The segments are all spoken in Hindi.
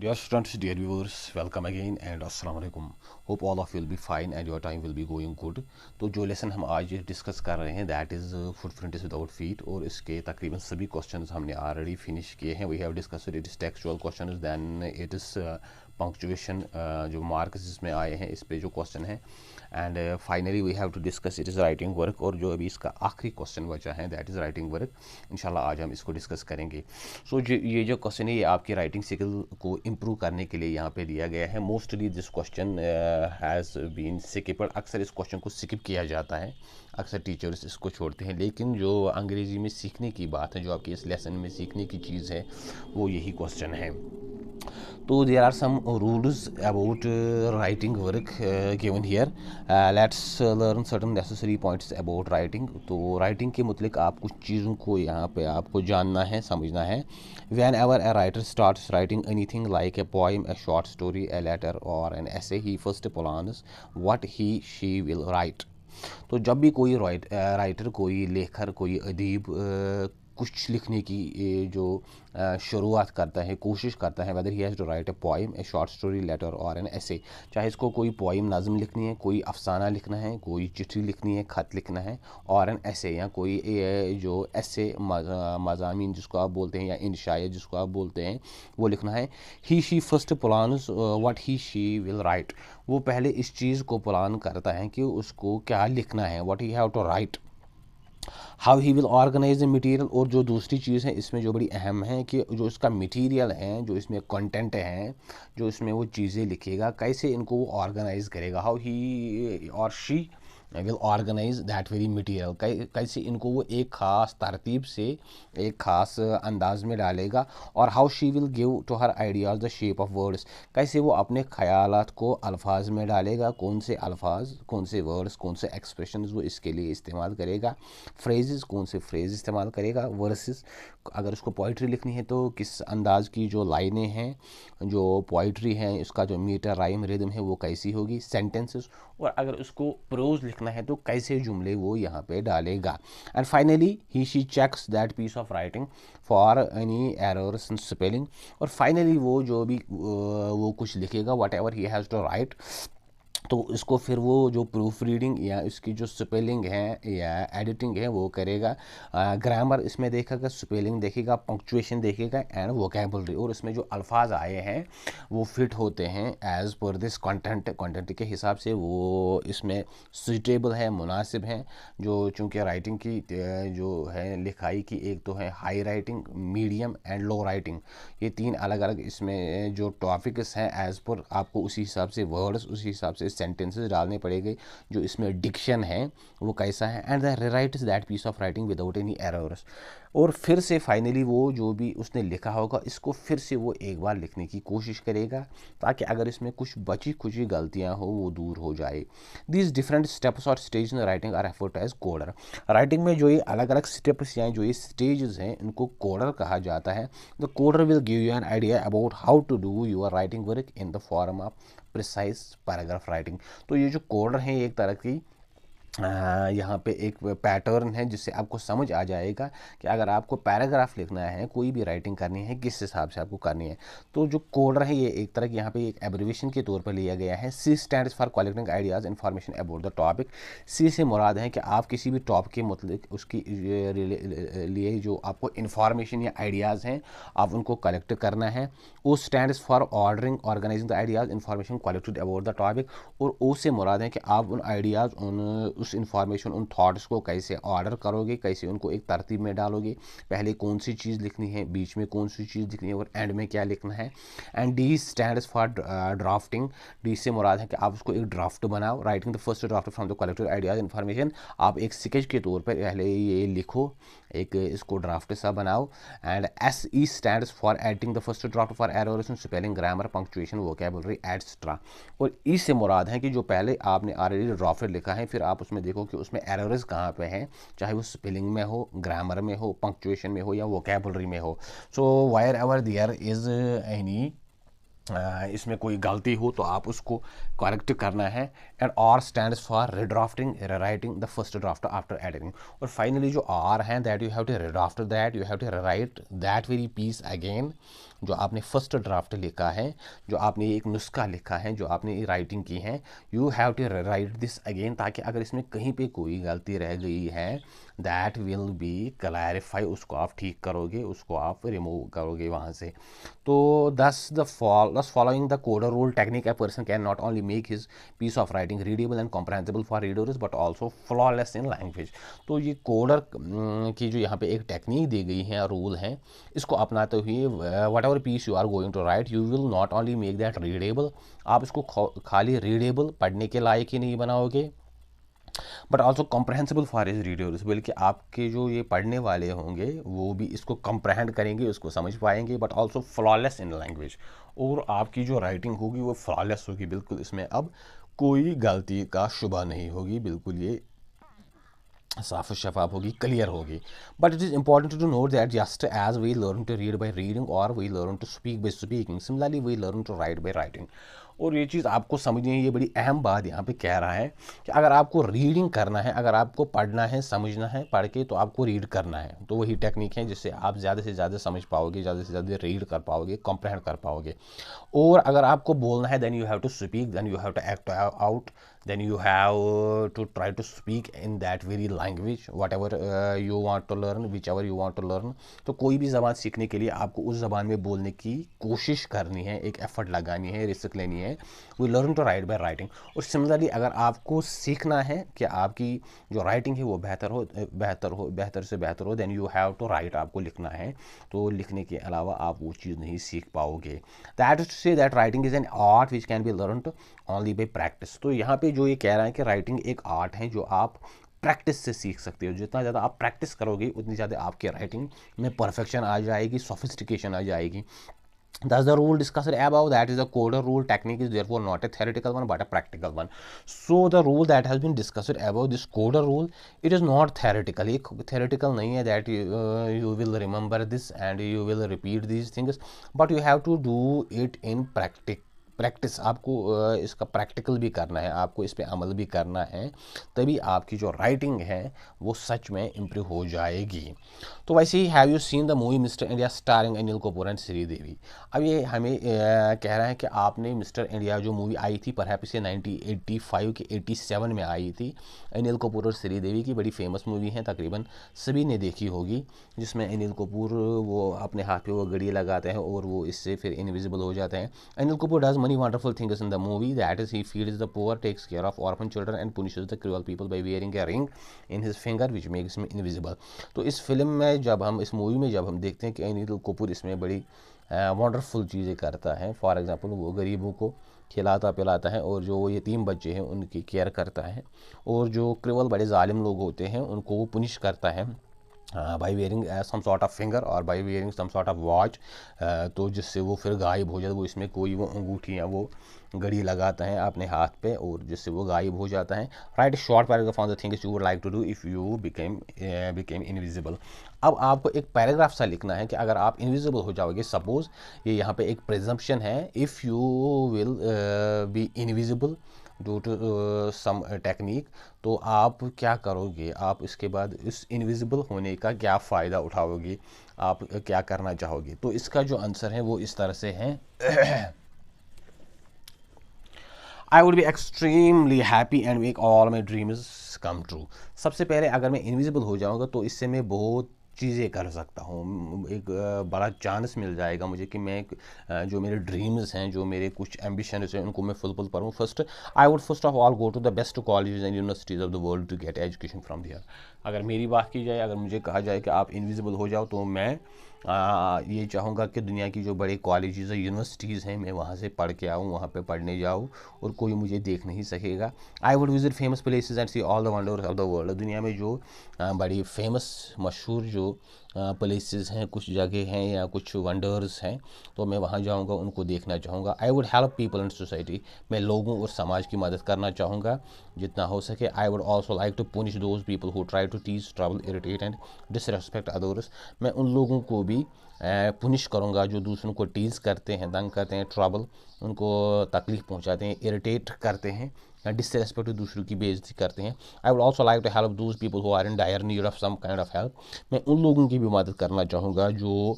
Dear students, dear viewers, welcome again and assalamu alaikum. Hope all of you will be fine and your time will be going good. तो जो लेसन हम आज डिस्कस कर रहे हैं that is footprint is without feet, और इसके तकरीबन सभी क्वेश्चंस हमने ऑलरेडी फिनिश किए हैं. We have discussed it is textual question, then it is punctuation जो मार्क्स जिसमें आए हैं इस पे जो क्वेश्चन है, and finally we have to discuss it is writing work. और जो अभी इसका आखिरी क्वेश्चन बचा है दैट इज़ राइटिंग वर्क. इंशाल्लाह आज हम इसको डिस्कस करेंगे. सो ये जो क्वेश्चन है ये आपकी राइटिंग स्किल को इम्प्रूव करने के लिए यहाँ पे दिया गया है. Mostly this question has been skipped. अक्सर इस क्वेश्चन को स्किप किया जाता है, अक्सर टीचर्स इसको छोड़ते हैं, लेकिन जो अंग्रेज़ी में सीखने की बात है, जो आपकी इस लेसन में सीखने की चीज़ है, वो यही क्वेश्चन है. तो there are some rules about writing work given here. Let's learn certain necessary points about writing. तो राइटिंग के मुतलिक आप कुछ चीज़ों को यहाँ पे आपको जानना है, समझना है. Whenever a writer starts writing anything like a poem, a short story, a letter और an essay, he first plans what he she will write. तो जब भी कोई राइटर, कोई लेखक, कोई अदीब कुछ लिखने की जो शुरुआत करता है, कोशिश करता है, whether he has to write a poem, a short story, letter और एन ऐसे, चाहे इसको कोई पोइम नज़म लिखनी है, कोई अफसाना लिखना है, कोई चिट्ठी लिखनी है, ख़त लिखना है, और एन ऐसे, या कोई जो ऐसे मज़ामीन जिसको आप बोलते हैं, या इंशाया जिसको आप बोलते हैं, वो लिखना है. He she first plans what he she will write. वो पहले इस चीज़ को प्लान करता है कि उसको क्या लिखना है, what he have to write. How he will organize the material. और जो दूसरी चीज़ है इसमें जो बड़ी अहम है कि जो इसका मटेरियल है, जो इसमें कंटेंट है, जो इसमें वो चीज़ें लिखेगा, कैसे इनको वो ऑर्गेनाइज करेगा. हाउ ही और she will organize that very material. कैसे इनको वो एक ख़ास तरतीब से, एक ख़ास अंदाज में डालेगा. और how she will give to her ideas the shape of words. कैसे वो अपने ख़यालात को अल्फाज में डालेगा, कौन से अल्फाज, कौन से वर्ड्स, कौन से एक्सप्रेशन वो इसके लिए इस्तेमाल करेगा. फ्रेजेस, कौन से फ्रेज इस्तेमाल करेगा. वर्सेस, अगर उसको पोइट्री लिखनी है तो किस अंदाज की जो लाइनें हैं, जो पोइट्री हैं, उसका जो मीटर, राइम, रिदम है, वो कैसी होगी. सेंटेंसेस. और अगर उसको प्रोज लिखना है तो कैसे जुमले वो यहाँ पे डालेगा. And finally he she checks that piece of writing for any errors in spelling. और फाइनली वो जो भी वो कुछ लिखेगा, whatever he has to write, तो इसको फिर वो जो प्रूफ रीडिंग या इसकी जो स्पेलिंग है या एडिटिंग है वो करेगा. ग्रामर इसमें देखेगा, स्पेलिंग देखेगा, पंक्चुएशन देखेगा, एंड वोकैबुलरी. और इसमें जो अल्फाज आए हैं वो फिट होते हैं एज़ पर दिस कंटेंट के हिसाब से, वो इसमें सूटेबल है, मुनासिब हैं. जो चूँकि राइटिंग की जो है लिखाई की, एक तो है high writing, medium and low writing. ये तीन अलग अलग इसमें जो टॉपिक्स हैं, एज़ पर आपको उसी हिसाब से वर्ड्स, उसी हिसाब से सेंटेंसेस डालने पड़ेंगे. जो इसमें डिक्शन है वो कैसा है. And the rewrites that piece of writing without any errors. और फिर से फाइनली वो जो भी उसने लिखा होगा इसको फिर से वो एक बार लिखने की कोशिश करेगा, ताकि अगर इसमें कुछ बची खुची गलतियां हो वो दूर हो जाए. दीज डिफरेंट स्टेप्स और stage in writing are referred as coder. Writing में जो ये अलग अलग स्टेप्स या जो ये स्टेजेस हैं इनको कोडर कहा जाता है. The coder will give you an idea about how to do your writing work in the form of precise paragraph writing. तो ये जो कोडर हैं एक तरह की यहाँ पे एक पैटर्न है जिससे आपको समझ आ जाएगा कि अगर आपको पैराग्राफ लिखना है, कोई भी राइटिंग करनी है, किस हिसाब से आपको करनी है. तो जो कोडर है ये एक तरह की यहाँ पे एक एब्रिविएशन के तौर पर लिया गया है. C stands for collecting ideas information about the topic. C से मुराद है कि आप किसी भी टॉपिक के मतलब उसकी लिए जो आपको इन्फॉर्मेशन या आइडियाज़ हैं आप उनको कलेक्ट करना है. O stands for ordering organising the ideas information collected about the topic. और ओ से मुराद है कि आप उन आइडियाज़, उस इन्फॉर्मेशन, उन थॉट्स को कैसे ऑर्डर करोगे, कैसे उनको एक तरतीब में डालोगे. पहले कौन सी चीज़ लिखनी है, बीच में कौन सी चीज़ लिखनी है, और एंड में क्या लिखना है. And D stands for drafting. D से मुराद है कि आप उसको एक ड्राफ्ट बनाओ. Writing the first draft from the collected ideas information. आप एक स्केच के तौर पर पहले ये लिखो, एक इसको ड्राफ्ट सा बनाओ. And S E stands for editing the first draft for errors in spelling, grammar, punctuation, vocabulary etcetera. और ई से मुराद है कि जो पहले आपने ऑलरेडी ड्राफ्ट लिखा है, फिर आप उसमें देखो कि उसमें एरर्स कहाँ पे हैं, चाहे वो स्पेलिंग में हो, ग्रामर में हो, पंक्चुएशन में हो, या वोकैबुलरी में हो. So wherever there is any इसमें कोई गलती हो तो आप उसको करेक्ट करना है. And R stands for redrafting, writing the first draft after editing. और फाइनली जो आर हैं that you have to redraft that, you have to write that very piece again. जो आपने फर्स्ट ड्राफ्ट लिखा है, जो आपने एक नुस्खा लिखा है, जो आपने राइटिंग की है, you have to write this again, ताकि अगर इसमें कहीं पे कोई गलती रह गई है दैट विल बी क्लैरिफाई, उसको आप ठीक करोगे, उसको आप रिमूव करोगे वहाँ से। तो thus following the coder rule technique, a person can not only make his piece of writing readable and comprehensible for readers but also flawless in language। तो ये कोडर की जो यहाँ पे एक टेक्निक दी गई है, रूल है, इसको अपनाते हुए whatever piece you are going to write, you will not only make that readable, आप इसको खाली रीडेबल पढ़ने के लायक ही नहीं बनाओगे, but also comprehensible for his readers, बल्कि आपके जो ये पढ़ने वाले होंगे वो भी इसको कॉम्प्रहेंड करेंगे, उसको समझ पाएंगे, but also flawless in language, और आपकी जो राइटिंग होगी वो फ्लॉलेस होगी, बिल्कुल इसमें अब कोई गलती का शुबा नहीं होगी, बिल्कुल ये साफ शफाफ होगी, क्लियर होगी। But it is important to note that just as we learn to read by reading और we learn to speak by speaking, similarly we learn to write by writing. और ये चीज़ आपको समझनी है, ये बड़ी अहम बात यहाँ पे कह रहा है कि अगर आपको रीडिंग करना है, अगर आपको पढ़ना है, समझना है, पढ़ के तो आपको रीड करना है, तो वही टेक्निक है जिससे आप ज़्यादा से ज़्यादा समझ पाओगे, ज़्यादा से ज़्यादा रीड कर पाओगे, कॉम्प्रहेंड कर पाओगे। और अगर आपको बोलना है then you have to speak, then you have to act out, then you have to try to speak in that very language whatever you want to learn, whichever you want to learn। तो कोई भी ज़बान सीखने के लिए आपको उस ज़बान में बोलने की कोशिश करनी है, एक एफर्ट लगानी है, रिस्क लेनी है। We learn to write by writing. और सिमिलरली अगर आपको सीखना है कि आपकी जो राइटिंग है वो बेहतर से बेहतर हो, then you have to write, आपको लिखना है, तो लिखने के अलावा आप वो चीज़ नहीं सीख पाओगे। That is to say that writing is an art which can be learn only by practice. तो यहाँ पे जो ये कह रहा है कि राइटिंग एक आर्ट है जो आप प्रैक्टिस से सीख सकते हो, जितना ज़्यादा आप प्रैक्टिस करोगे उतनी ज़्यादा आपके राइटिंग में परफेक्शन आ जाएगी, सोफिस्टिकेशन आ जाएगी। Thus, the rule discussed above, that is the coder rule technique, is therefore not a theoretical one but a practical one. So the rule that has been discussed above, this coder rule, it is not theoretical. ये theoretical नहीं है that you will remember this and you will repeat these things, but you have to do it in practice. आपको इसका प्रैक्टिकल भी करना है, आपको इस पर अमल भी करना है, तभी आपकी जो राइटिंग है वो सच में इम्प्रूव हो जाएगी। तो वैसे he have you seen the movie mister India starring Anil Kapoor and Sridevi. अब ये हमें कह रहा है कि आपने मिस्टर इंडिया जो मूवी आई थी, परहैप्स ये 1985 के 87 में आई थी, अनिल कपूर और श्रीदेवी की बड़ी फेमस मूवी है, तकरीबन सभी ने देखी होगी, जिसमें अनिल कपूर वो अपने हाथ पे वो घड़ी लगाते हैं और वो इससे फिर इनविजिबल हो जाते हैं। Anil Kapoor does many wonderful things in the movie, that is he feeds the poor, takes care of orphan children and punishes the cruel people by wearing a ring in his finger which makes him invisible। तो इस फिल्म में जब हम इस मूवी में जब हम देखते हैं कि अनिल कपूर इसमें बड़ी वंडरफुल चीज़ें करता है, फॉर एग्जांपल वो गरीबों को खिलाता पिलाता है और जो यतीम बच्चे हैं उनकी केयर करता है, और जो क्रूअल बड़े जालिम लोग होते हैं उनको वो पुनिश करता है by wearing some sort of finger और by wearing some sort of watch, तो जिससे वो फिर गायब हो जाता है, वो इसमें कोई वो अंगूठी या वो घड़ी लगाता है अपने हाथ पे और जिससे वो गायब हो जाता है। Write short paragraph on the things you would like to do if you became invisible. अब आपको एक पैराग्राफ सा लिखना है कि अगर आप इनविजिबल हो जाओगे, सपोज ये यहाँ पे एक प्रिजम्पशन है, if you will be invisible due to some technique, तो आप क्या करोगे, आप इसके बाद इस इनविजिबल होने का क्या फ़ायदा उठाओगे, आप क्या करना चाहोगे। तो इसका जो आंसर है वो इस तरह से है I would be extremely happy and make all my dreams come true. सबसे पहले अगर मैं इनविजिबल हो जाऊँगा तो इससे मैं बहुत चीज़ें कर सकता हूँ, एक बड़ा चांस मिल जाएगा मुझे कि मैं जो मेरे ड्रीम्स हैं, जो मेरे कुछ एम्बिशंस हैं, उनको मैं फुलफिल करूँ। I would first of all go to the best colleges and universities of the world to get education from there. अगर मेरी बात की जाए, अगर मुझे कहा जाए कि आप इनविजिबल हो जाओ, तो मैं ये चाहूँगा कि दुनिया की जो बड़े कॉलेजेस हैं, यूनिवर्सिटीज़ हैं, मैं वहाँ से पढ़ के आऊँ, वहाँ पे पढ़ने जाऊँ और कोई मुझे देख नहीं सकेगा। I would visit famous places and see all the wonders of the world. दुनिया में जो बड़ी फेमस मशहूर जो प्लेसेस हैं, कुछ जगह हैं या कुछ वंडर्स हैं, तो मैं वहाँ जाऊँगा, उनको देखना चाहूँगा। I would help people in society. मैं लोगों और समाज की मदद करना चाहूँगा जितना हो सके। I would also like to punish those people who try to tease trouble irritate and disrespect others. मैं उन लोगों को भी पुनिश करूँगा जो दूसरों को टीज़ करते हैं, तंग करते हैं, ट्रबल, उनको तकलीफ़ पहुँचाते हैं, इरिटेट करते हैं या डिसरेस्पेक्ट, दूसरों की बेइज्जती करते हैं। I would also like to help those people who are in dire need of some kind of help. मैं उन लोगों की भी मदद करना चाहूँगा जो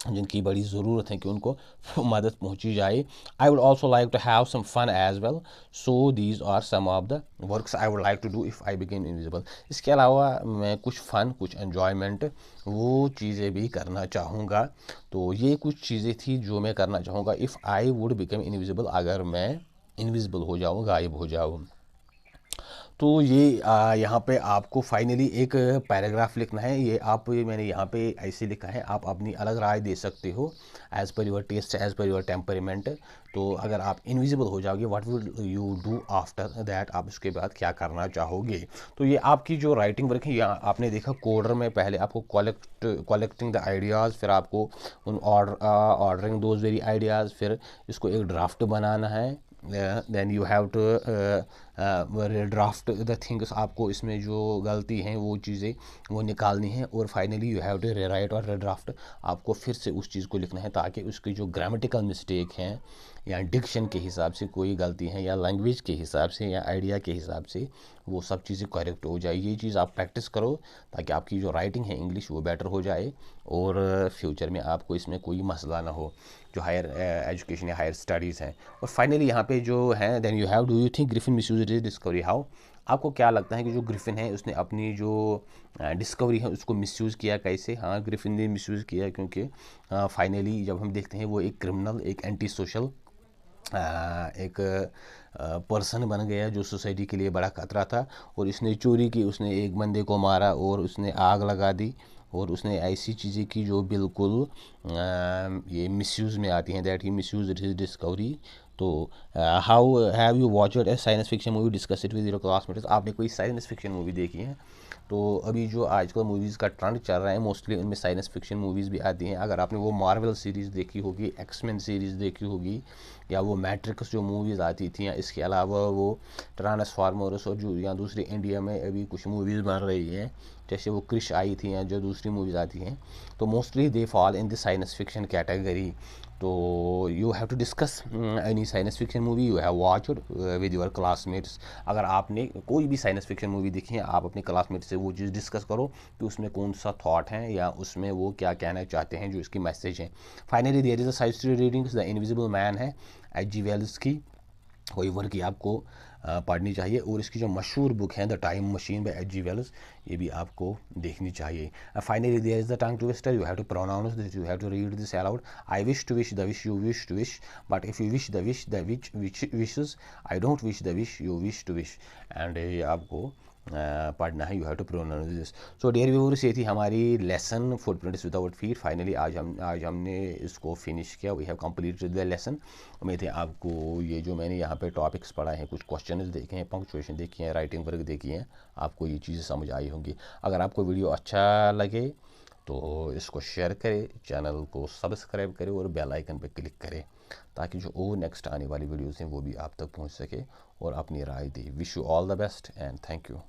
जिनकी बड़ी ज़रूरत है कि उनको मदद पहुंची जाए. I would also like to have some fun as well. So these are some of the works I would like to do if I became invisible. इसके अलावा मैं कुछ फ़न, कुछ एन्जॉयमेंट, वो चीज़ें भी करना चाहूँगा. तो ये कुछ चीज़ें थी जो मैं करना चाहूँगा if I would become invisible, अगर मैं इनविजिबल हो जाऊँ, गायब हो जाऊँ. तो ये यहाँ पे आपको फाइनली एक पैराग्राफ लिखना है. मैंने यहाँ पे ऐसे लिखा है, आप अपनी अलग राय दे सकते हो as per your taste, as per your temperament. तो अगर आप इनविजिबल हो जाओगे, what will you do after that, आप उसके बाद क्या करना चाहोगे. तो ये आपकी जो राइटिंग वर्क है, यहाँ आपने देखा कोडर में पहले आपको कलेक्टिंग द आइडियाज़, फिर आपको उन ऑर्डरिंग दोज वेरी आइडियाज़, फिर इसको एक ड्राफ्ट बनाना है. Then you have to draft the things. आपको इसमें जो गलती हैं वो चीज़ें वो निकालनी है. और finally you have to rewrite और ड्राफ्ट. आपको फिर से उस चीज़ को लिखना है ताकि उसकी जो ग्रामेटिकल मिस्टेक हैं या डिक्शन के हिसाब से कोई गलती है या लैंग्वेज के हिसाब से या आइडिया के हिसाब से वो सब चीज़ें करेक्ट हो जाए. ये चीज़ आप प्रैक्टिस करो ताकि आपकी जो राइटिंग है इंग्लिश वो बेटर हो जाए और फ्यूचर में आपको इसमें कोई मसला ना हो जो हायर एजुकेशन या हायर स्टडीज़ हैं. और फाइनली यहाँ पे जो है, then you have, do you think Griffin misused his discovery, how. आपको क्या लगता है कि जो ग्रिफिन है उसने अपनी जो डिस्कवरी है उसको मिसयूज़ किया कैसे. हाँ, ग्रिफिन ने मिसयूज़ किया क्योंकि फाइनली जब हम देखते हैं वो एक क्रिमिनल, एक एंटी सोशल एक पर्सन बन गया जो सोसाइटी के लिए बड़ा खतरा था. और इसने चोरी की, उसने एक बंदे को मारा और उसने आग लगा दी और उसने ऐसी चीज़ें की जो बिल्कुल ये मिसयूज़ में आती हैं. That he misuse his discovery. तो how have you watched a science fiction movie, discuss it with your classmates. आपने कोई साइंस फिक्शन मूवी देखी है. तो अभी जो आजकल मूवीज़ का ट्रेंड चल रहा है मोस्टली उनमें साइंस फिक्शन मूवीज़ भी आती हैं. अगर आपने वो मार्वल सीरीज़ देखी होगी, एक्समैन सीरीज़ देखी होगी, या वो मैट्रिक्स जो मूवीज़ आती थी, या इसके अलावा वो ट्रांसफार्मर्स और जो या दूसरी इंडिया में अभी कुछ मूवीज़ बन रही हैं जैसे वो क्रिश आई थी या जो दूसरी मूवीज़ आती हैं, तो mostly they fall in the science fiction category. तो you have to discuss any science fiction movie you have watched with your classmates. अगर आपने कोई भी साइंस फिक्शन मूवी देखी है, आप अपने क्लासमेट से वो चीज़ डिस्कस करो कि उसमें कौन सा थॉट है या उसमें वो क्या कहना चाहते हैं, जो इसकी मैसेज है. Finally there is a side story readings, the invisible man है H.G. वेल्स की. कोई वर्क की आपको पढ़नी चाहिए. और इसकी जो मशहूर बुक है the time machine by H.G. Wells, ये भी आपको देखनी चाहिए. Finally there is the tongue twister, you have to pronounce this, you have to read this aloud. I wish to wish the wish you wish to wish, but if you wish the wish the witch wishes, I don't wish the wish you wish to wish. And ये आपको पढ़ना है. You have to pronounce this. So dear viewers, ये थी हमारी lesson footprints without feet. Finally आज हमने इसको फिनिश किया. We have completed the lesson. उम्मीद है आपको ये जो मैंने यहाँ पे टॉपिक्स पढ़ा है, कुछ क्वेश्चंस देखे हैं, पंक्चुएशन देखी है, राइटिंग वर्क देखी है, आपको ये चीज़ें समझ आई होंगी. अगर आपको वीडियो अच्छा लगे तो इसको शेयर करें, चैनल को सब्सक्राइब करें और बेल आइकन पर क्लिक करें ताकि जो और नेक्स्ट आने वाली वीडियोज़ हैं वो भी आप तक पहुँच सके और अपनी राय दें. Wish you all the best and thank you.